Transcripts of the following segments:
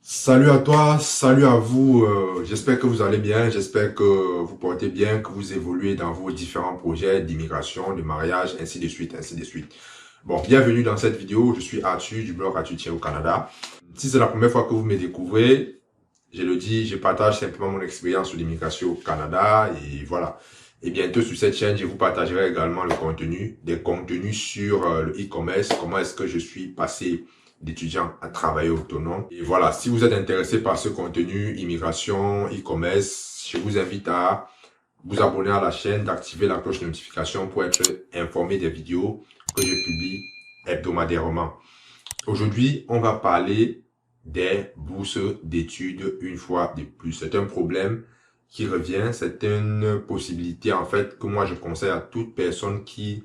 Salut à toi, salut à vous. J'espère que vous allez bien, j'espère que vous portez bien, que vous évoluez dans vos différents projets d'immigration, de mariage, ainsi de suite, ainsi de suite. Bon, bienvenue dans cette vidéo. Je suis Arthur du blog Arthur Tien au Canada. Si c'est la première fois que vous me découvrez, je le dis, je partage simplement mon expérience sur l'immigration au Canada et voilà. Et bientôt sur cette chaîne, je vous partagerai également le contenu, des contenus sur le e-commerce, comment est-ce que je suis passé d'étudiant à travailler autonome. Et voilà, si vous êtes intéressé par ce contenu, immigration, e-commerce, je vous invite à vous abonner à la chaîne, d'activer la cloche de notification pour être informé des vidéos que je publie hebdomadairement. Aujourd'hui, on va parler des bourses d'études une fois de plus. C'est un problème qui revient, c'est une possibilité en fait que moi je conseille à toute personne qui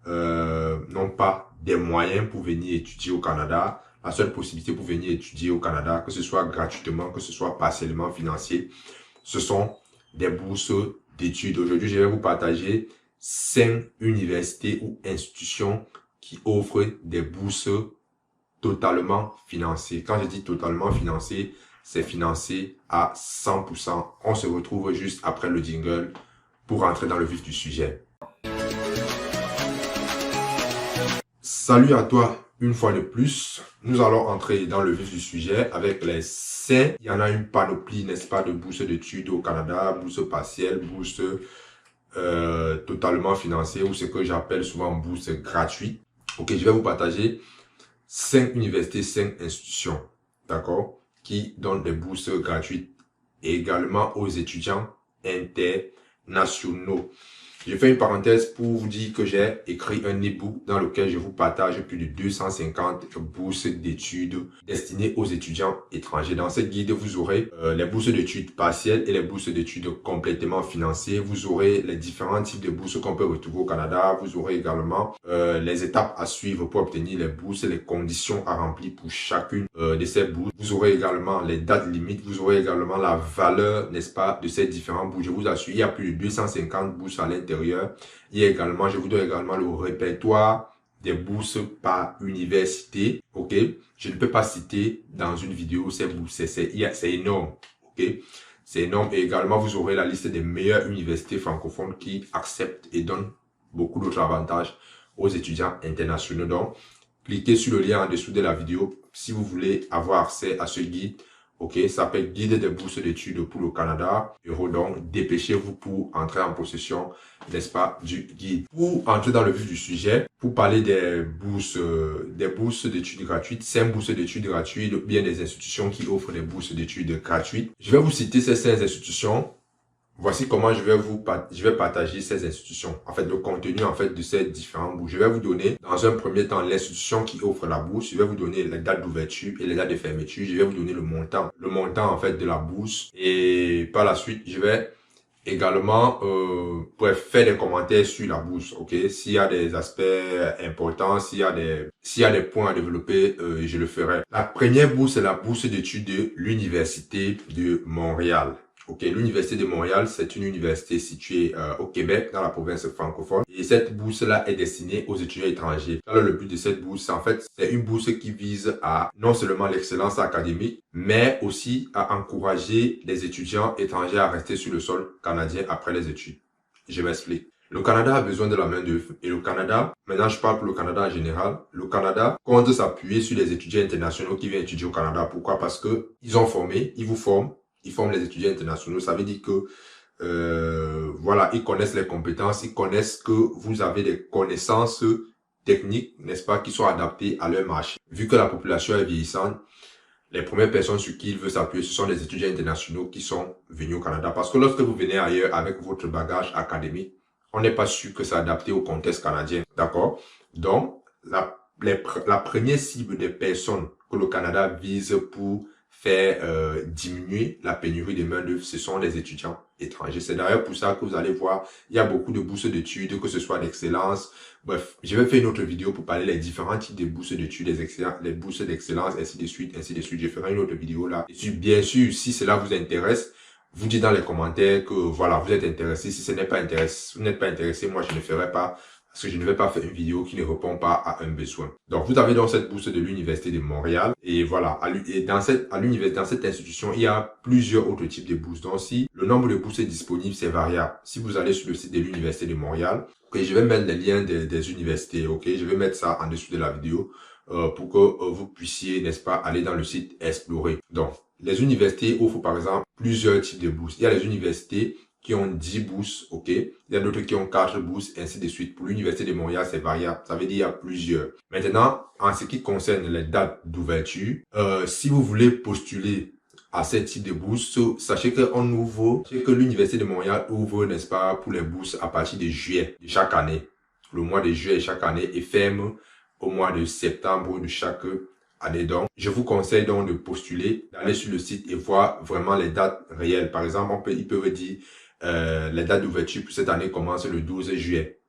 n'ont pas des moyens pour venir étudier au Canada. La seule possibilité pour venir étudier au Canada, que ce soit gratuitement, que ce soit partiellement financier, ce sont des bourses d'études. Aujourd'hui, je vais vous partager 5 universités ou institutions qui offrent des bourses totalement financées. Quand je dis totalement financé, c'est financé à 100%. On se retrouve juste après le jingle pour rentrer dans le vif du sujet. Salut à toi une fois de plus. Nous allons entrer dans le vif du sujet avec les 5. Il y en a une panoplie, n'est-ce pas, de bourses d'études au Canada, bourses partielles, bourses totalement financées ou ce que j'appelle souvent bourses gratuites. Ok, je vais vous partager 5 universités, 5 institutions, d'accord, qui donnent des bourses gratuites et également aux étudiants internationaux. Je fais une parenthèse pour vous dire que j'ai écrit un e-book dans lequel je vous partage plus de 250 bourses d'études destinées aux étudiants étrangers. Dans cette guide, vous aurez les bourses d'études partielles et les bourses d'études complètement financées. Vous aurez les différents types de bourses qu'on peut retrouver au Canada. Vous aurez également les étapes à suivre pour obtenir les bourses, les conditions à remplir pour chacune de ces bourses. Vous aurez également les dates limites. Vous aurez également la valeur, n'est-ce pas, de ces différents bourses. Je vous assure, il y a plus de 250 bourses à l'intérieur. Il y a également, je vous donne également le répertoire des bourses par université. Ok, je ne peux pas citer dans une vidéo ces bourses, c'est énorme. Ok, c'est énorme. Et également, vous aurez la liste des meilleures universités francophones qui acceptent et donnent beaucoup d'autres avantages aux étudiants internationaux. Donc, cliquez sur le lien en dessous de la vidéo si vous voulez avoir accès à ce guide. Ok, ça s'appelle Guide des bourses d'études pour le Canada. Donc, dépêchez-vous pour entrer en possession, n'est-ce pas, du guide. Pour entrer dans le vif du sujet, pour parler des bourses d'études gratuites, 5 bourses d'études gratuites, ou bien des institutions qui offrent des bourses d'études gratuites. Je vais vous citer ces 5 institutions. Voici comment je vais partager ces institutions. En fait, le contenu en fait de ces différentes bourses. Je vais vous donner dans un premier temps l'institution qui offre la bourse. Je vais vous donner les dates d'ouverture et les dates de fermeture. Je vais vous donner le montant en fait de la bourse. Et par la suite, je vais également faire des commentaires sur la bourse. Ok, s'il y a des aspects importants, s'il y a des points à développer, je le ferai. La première bourse, c'est la bourse d'études de l'Université de Montréal. Ok, l'Université de Montréal, c'est une université située au Québec, dans la province francophone. Et cette bourse-là est destinée aux étudiants étrangers. Alors, le but de cette bourse, en fait, c'est une bourse qui vise à non seulement l'excellence académique, mais aussi à encourager les étudiants étrangers à rester sur le sol canadien après les études. Je m'explique. Le Canada a besoin de la main-d'œuvre. Et le Canada, maintenant je parle pour le Canada en général, le Canada compte s'appuyer sur les étudiants internationaux qui viennent étudier au Canada. Pourquoi? Parce que ils ont formé, ils vous forment. Ils forment les étudiants internationaux. Ça veut dire que, voilà, ils connaissent les compétences, ils connaissent que vous avez des connaissances techniques, n'est-ce pas, qui sont adaptées à leur marché. Vu que la population est vieillissante, les premières personnes sur qui il veut s'appuyer, ce sont les étudiants internationaux qui sont venus au Canada. Parce que lorsque vous venez ailleurs avec votre bagage académique, on n'est pas sûr que c'est adapté au contexte canadien. D'accord? Donc, la première cible des personnes que le Canada vise pour faire diminuer la pénurie de main-d'œuvre, ce sont les étudiants étrangers. C'est d'ailleurs pour ça que vous allez voir, il y a beaucoup de bourses d'études, que ce soit d'excellence. Bref, je vais faire une autre vidéo pour parler des différents types de bourses d'études, les bourses d'excellence, ainsi de suite, ainsi de suite. Je ferai une autre vidéo là. Et bien sûr, si cela vous intéresse, vous dites dans les commentaires que voilà, vous êtes intéressé. Si ce n'est pas intéressé, vous n'êtes pas intéressé, moi je ne ferai pas parce que je ne vais pas faire une vidéo qui ne répond pas à un besoin. Donc, vous avez donc cette bourse de l'Université de Montréal. Et voilà, dans cette institution, il y a plusieurs autres types de bourses. Donc, si le nombre de bourses est disponible, c'est variable. Si vous allez sur le site de l'Université de Montréal, ok, je vais mettre les liens des universités, ok, je vais mettre ça en dessous de la vidéo pour que vous puissiez, n'est-ce pas, aller dans le site explorer. Donc, les universités offrent par exemple plusieurs types de bourses. Il y a les universités qui ont 10 bourses, ok. Il y a d'autres qui ont 4 bourses, ainsi de suite. Pour l'Université de Montréal, c'est variable. Ça veut dire qu'il y a plusieurs. Maintenant, en ce qui concerne les dates d'ouverture, si vous voulez postuler à ce type de bourse, sachez que l'Université de Montréal ouvre, n'est-ce pas, pour les bourses à partir de juillet de chaque année. Le mois de juillet de chaque année et ferme au mois de septembre de chaque année. Donc, je vous conseille donc de postuler, d'aller sur le site et voir vraiment les dates réelles. Par exemple, ils peuvent dire les dates d'ouverture pour cette année commencent le 12 juillet.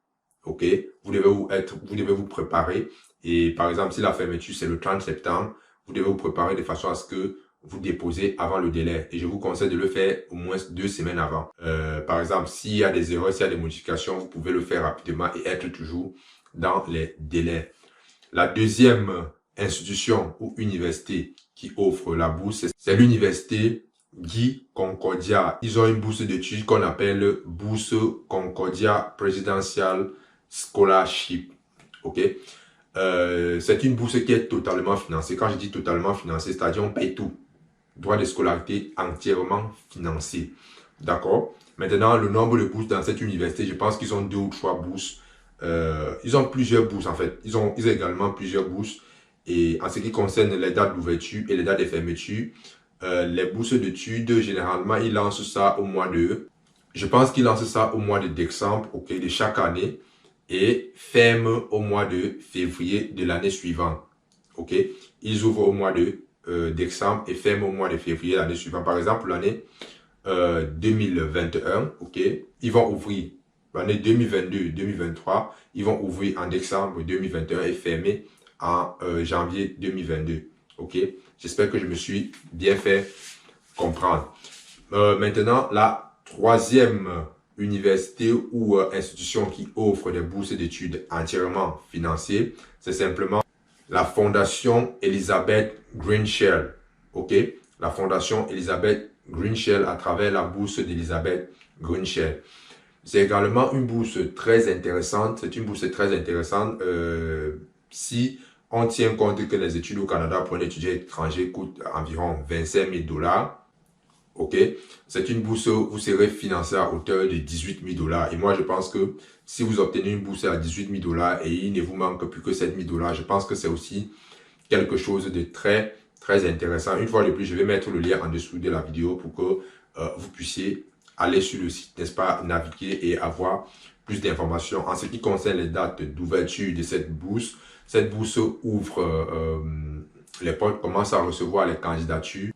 Ok, vous devez vous préparer. Et par exemple, si la fermeture c'est le 30 septembre, vous devez vous préparer de façon à ce que vous déposez avant le délai. Et je vous conseille de le faire au moins 2 semaines avant. Par exemple, s'il y a des erreurs, s'il y a des modifications, vous pouvez le faire rapidement et être toujours dans les délais. La deuxième institution ou université qui offre la bourse, c'est l'université Guy Concordia. Ils ont une bourse d'études qu'on appelle bourse Concordia Presidential Scholarship. Ok, c'est une bourse qui est totalement financée. Quand je dis totalement financée, c'est-à-dire on paye tout. Droit de scolarité entièrement financé. D'accord. Maintenant, le nombre de bourses dans cette université, je pense qu'ils ont 2 ou 3 bourses. Ils ont plusieurs bourses en fait. Ils ont également plusieurs bourses. Et en ce qui concerne les dates d'ouverture et les dates de fermeture, les bourses d'études, généralement, ils lancent ça au mois de... Je pense qu'ils lancent ça au mois de décembre, ok, de chaque année. Et ferment au mois de février de l'année suivante. Ok. Ils ouvrent au mois de décembre et ferment au mois de février l'année suivante. Par exemple, l'année 2021, ok. Ils vont ouvrir l'année 2022-2023. Ils vont ouvrir en décembre 2021 et fermer en janvier 2022. Ok, j'espère que je me suis bien fait comprendre. Maintenant, la troisième université ou institution qui offre des bourses d'études entièrement financées, c'est simplement la Fondation Elizabeth Greenshell. Ok, la Fondation Elizabeth Greenshell à travers la bourse d'Elizabeth Greenshell. C'est également une bourse très intéressante. C'est une bourse très intéressante si on tient compte que les études au Canada pour un étudiant étranger coûtent environ 25 000 $. Ok, c'est une bourse où vous serez financé à hauteur de 18 000 $. Et moi, je pense que si vous obtenez une bourse à 18 000 $ et il ne vous manque plus que 7 000 $, je pense que c'est aussi quelque chose de très, très intéressant. Une fois de plus, je vais mettre le lien en dessous de la vidéo pour que vous puissiez aller sur le site, n'est-ce pas, naviguer et avoir plus d'informations. En ce qui concerne les dates d'ouverture de cette bourse ouvre, les portes commencent à recevoir les candidatures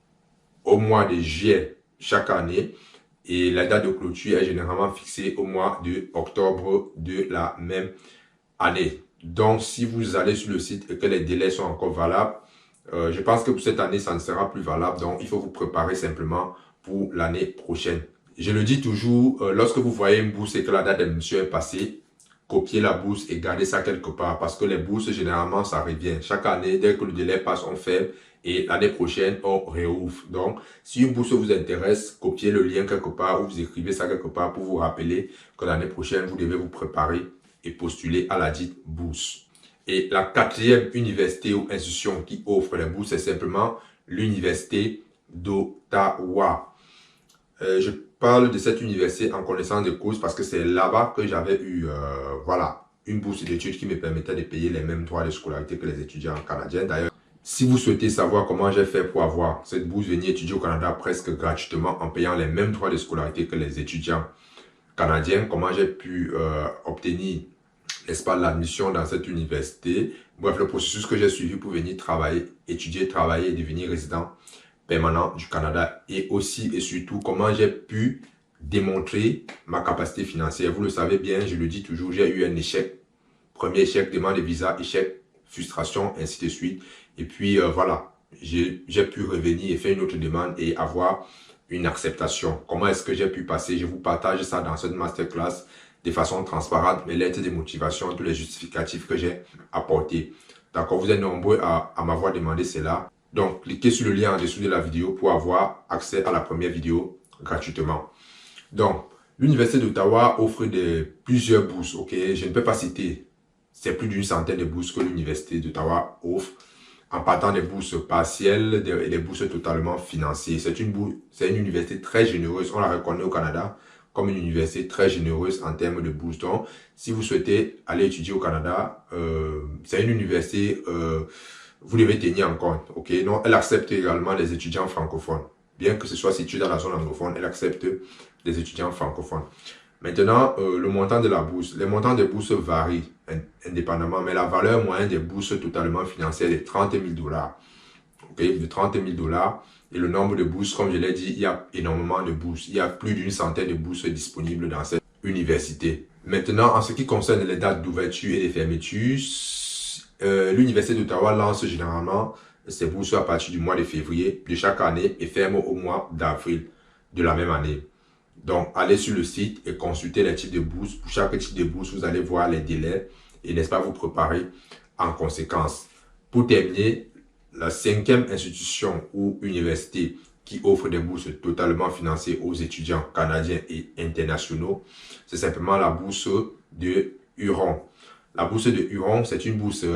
au mois de juillet chaque année et la date de clôture est généralement fixée au mois de octobre de la même année. Donc, si vous allez sur le site et que les délais sont encore valables, je pense que pour cette année, ça ne sera plus valable. Donc, il faut vous préparer simplement pour l'année prochaine. Je le dis toujours, lorsque vous voyez une bourse et que la date d'émission est passée, copiez la bourse et gardez ça quelque part parce que les bourses, généralement, ça revient. Chaque année, dès que le délai passe, on ferme et l'année prochaine, on réouvre. Donc, si une bourse vous intéresse, copiez le lien quelque part ou vous écrivez ça quelque part pour vous rappeler que l'année prochaine, vous devez vous préparer et postuler à la dite bourse. Et la quatrième université ou institution qui offre les bourses, c'est simplement l'Université d'Ottawa. Je parle de cette université en connaissance de cause parce que c'est là-bas que j'avais eu voilà, une bourse d'études qui me permettait de payer les mêmes droits de scolarité que les étudiants canadiens. D'ailleurs, si vous souhaitez savoir comment j'ai fait pour avoir cette bourse, venir étudier au Canada presque gratuitement en payant les mêmes droits de scolarité que les étudiants canadiens, comment j'ai pu obtenir, n'est-ce pas, l'admission dans cette université. Bref, le processus que j'ai suivi pour venir travailler, étudier, travailler et devenir résident permanent du Canada et aussi et surtout comment j'ai pu démontrer ma capacité financière. Vous le savez bien, je le dis toujours, j'ai eu un échec. Premier échec, demande de visa, échec, frustration, ainsi de suite. Et puis voilà, j'ai pu revenir et faire une autre demande et avoir une acceptation. Comment est-ce que j'ai pu passer? Je vous partage ça dans cette masterclass de façon transparente mes lettres de motivation, tous les justificatifs que j'ai apportés. D'accord, vous êtes nombreux à m'avoir demandé cela. Donc, cliquez sur le lien en dessous de la vidéo pour avoir accès à la première vidéo gratuitement. Donc, l'Université d'Ottawa offre plusieurs bourses, ok? Je ne peux pas citer, c'est plus d'une centaine de bourses que l'Université d'Ottawa offre, en partant des bourses partielles et des bourses totalement financées. C'est une université très généreuse, on la reconnaît au Canada comme une université très généreuse en termes de bourses. Donc, si vous souhaitez aller étudier au Canada, c'est une université, vous devez tenir en compte, ok? Non, elle accepte également les étudiants francophones. Bien que ce soit situé dans la zone anglophone, elle accepte des étudiants francophones. Maintenant, le montant de la bourse. Les montants des bourses varient indépendamment, mais la valeur moyenne des bourses totalement financières est de 30 000 $. Okay, de 30 000 $. Et le nombre de bourses, comme je l'ai dit, il y a énormément de bourses. Il y a plus d'une centaine de bourses disponibles dans cette université. Maintenant, en ce qui concerne les dates d'ouverture et de fermeture, l'Université d'Ottawa lance généralement ses bourses à partir du mois de février de chaque année et ferme au mois d'avril de la même année. Donc, allez sur le site et consultez les types de bourses. Pour chaque type de bourse, vous allez voir les délais et n'est-ce pas vous préparer en conséquence. Pour terminer, la 5e institution ou université qui offre des bourses totalement financées aux étudiants canadiens et internationaux, c'est simplement la bourse de Huron. La bourse de Huron, c'est une bourse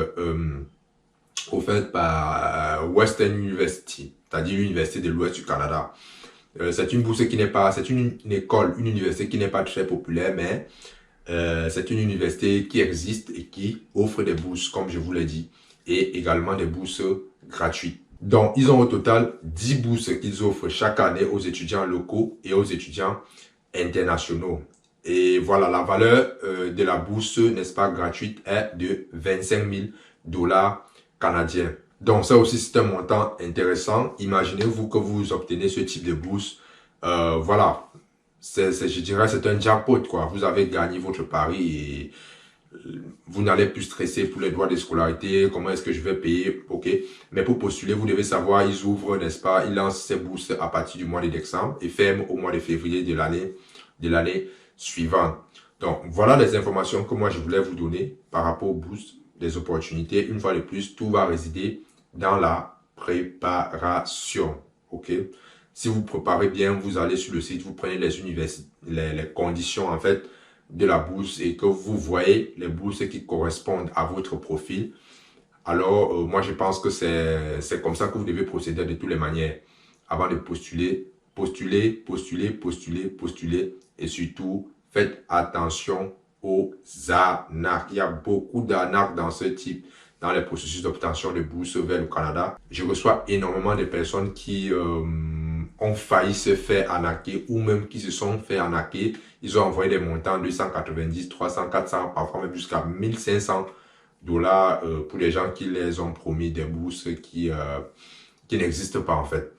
offerte par Western University, c'est-à-dire l'Université de l'Ouest du Canada. C'est une bourse qui n'est pas, c'est une école, une université qui n'est pas très populaire, mais c'est une université qui existe et qui offre des bourses, comme je vous l'ai dit, et également des bourses gratuites. Donc, ils ont au total 10 bourses qu'ils offrent chaque année aux étudiants locaux et aux étudiants internationaux. Et voilà, la valeur de la bourse, n'est-ce pas, gratuite est de 25 000 $ canadiens. Donc, ça aussi, c'est un montant intéressant. Imaginez-vous que vous obtenez ce type de bourse. Voilà, je dirais c'est un jackpot, quoi. Vous avez gagné votre pari et vous n'allez plus stresser pour les droits de scolarité. Comment est-ce que je vais payer? Ok. Mais pour postuler, vous devez savoir, ils ouvrent, n'est-ce pas? Ils lancent ces bourses à partir du mois de décembre et ferment au mois de février de l'année suivante. Donc, voilà les informations que moi, je voulais vous donner par rapport aux bourses, des opportunités. Une fois de plus, tout va résider dans la préparation. Ok. Si vous préparez bien, vous allez sur le site, vous prenez les conditions en fait de la bourse et que vous voyez les bourses qui correspondent à votre profil. Alors, moi, je pense que c'est comme ça que vous devez procéder de toutes les manières. Avant de postuler, postulez et surtout, faites attention aux arnaques. Il y a beaucoup d'arnaques dans ce type, dans les processus d'obtention de bourse vers le Canada. Je reçois énormément de personnes qui ont failli se faire arnaquer ou même qui se sont fait arnaquer. Ils ont envoyé des montants de 290, 300, 400, parfois même jusqu'à 1500 $ pour les gens qui les ont promis des bourses qui n'existent pas en fait.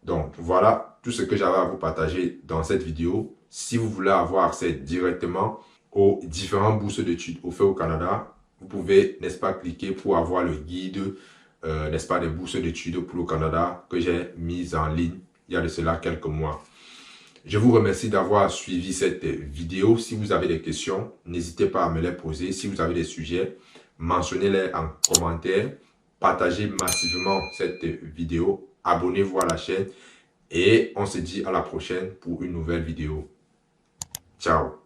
Donc voilà tout ce que j'avais à vous partager dans cette vidéo. Si vous voulez avoir accès directement aux différentes bourses d'études offertes au Canada, vous pouvez, n'est-ce pas, cliquer pour avoir le guide, n'est-ce pas, des bourses d'études pour le Canada que j'ai mis en ligne il y a de cela quelques mois. Je vous remercie d'avoir suivi cette vidéo. Si vous avez des questions, n'hésitez pas à me les poser. Si vous avez des sujets, mentionnez-les en commentaire. Partagez massivement cette vidéo. Abonnez-vous à la chaîne. Et on se dit à la prochaine pour une nouvelle vidéo. Ciao.